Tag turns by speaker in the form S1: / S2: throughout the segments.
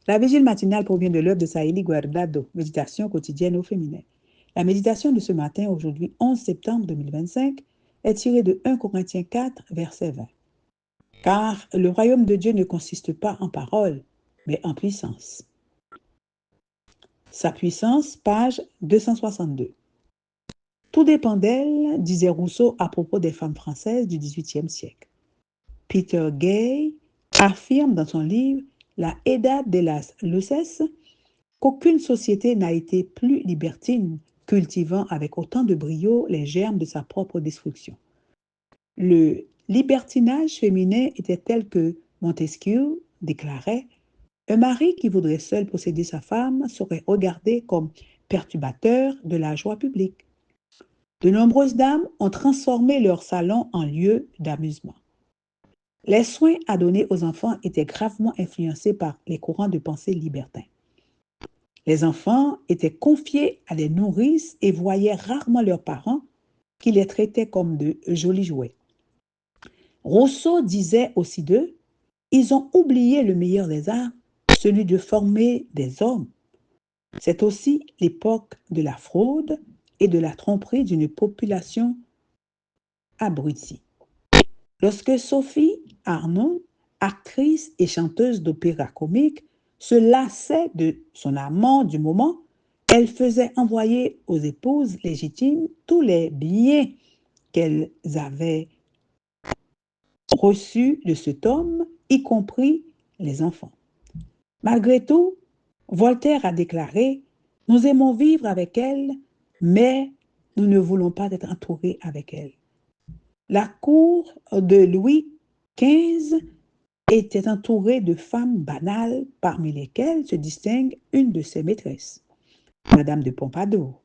S1: La vigile matinale provient de l'œuvre de Saïli Guardado, Méditation quotidienne au féminin. La méditation de ce matin, aujourd'hui 11 septembre 2025, est tirée de 1 Corinthiens 4, verset 20. Car le royaume de Dieu ne consiste pas en parole, mais en puissance. Sa puissance, page 262. Tout dépend d'elle, disait Rousseau à propos des femmes françaises du XVIIIe siècle. Peter Gay affirme dans son livre La Edad de las Luces qu'aucune société n'a été plus libertine, cultivant avec autant de brio les germes de sa propre destruction. Le libertinage féminin était tel que Montesquieu déclarait « Un mari qui voudrait seul posséder sa femme serait regardé comme perturbateur de la joie publique. » De nombreuses dames ont transformé leur salon en lieu d'amusement. Les soins à donner aux enfants étaient gravement influencés par les courants de pensée libertins. Les enfants étaient confiés à des nourrices et voyaient rarement leurs parents qui les traitaient comme de jolis jouets. Rousseau disait aussi d'eux, ils ont oublié le meilleur des arts, celui de former des hommes. C'est aussi l'époque de la fraude et de la tromperie d'une population abrutie. Lorsque Sophie Arnould, actrice et chanteuse d'opéra comique, se lassait de son amant du moment, elle faisait envoyer aux épouses légitimes tous les biens qu'elles avaient reçus de cet homme, y compris les enfants. Malgré tout, Voltaire a déclaré « Nous aimons vivre avec elle, mais nous ne voulons pas être entourés avec elle. » La cour de Louis XV était entourée de femmes banales, parmi lesquelles se distingue une de ses maîtresses, Madame de Pompadour.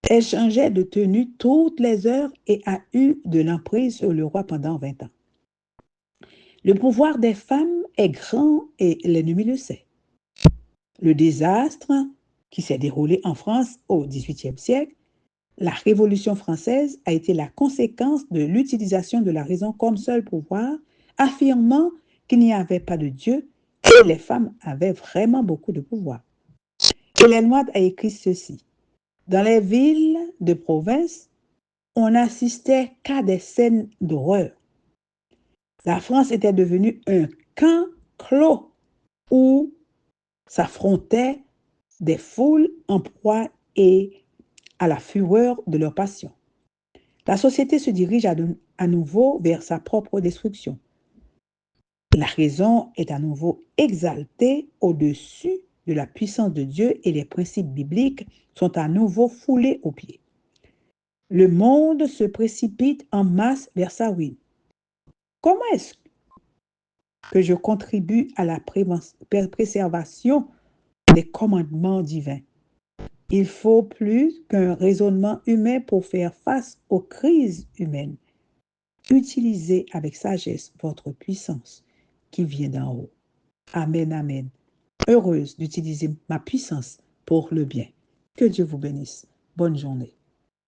S1: Elle changeait de tenue toutes les heures et a eu de l'emprise sur le roi pendant 20 ans. Le pouvoir des femmes est grand et l'ennemi le sait. Le désastre qui s'est déroulé en France au XVIIIe siècle, la Révolution française a été la conséquence de l'utilisation de la raison comme seul pouvoir, affirmant qu'il n'y avait pas de Dieu et les femmes avaient vraiment beaucoup de pouvoir. Hélène White a écrit ceci. Dans les villes de province, on n'assistait qu'à des scènes d'horreur. La France était devenue un camp clos où s'affrontaient des foules en proie et à la fureur de leur passion. La société se dirige à nouveau vers sa propre destruction. La raison est à nouveau exaltée au-dessus de la puissance de Dieu et les principes bibliques sont à nouveau foulés aux pieds. Le monde se précipite en masse vers sa ruine. Comment est-ce que je contribue à la préservation des commandements divins? Il faut plus qu'un raisonnement humain pour faire face aux crises humaines. Utilisez avec sagesse votre puissance qui vient d'en haut. Amen, amen. Heureuse d'utiliser ma puissance pour le bien. Que Dieu vous bénisse. Bonne journée.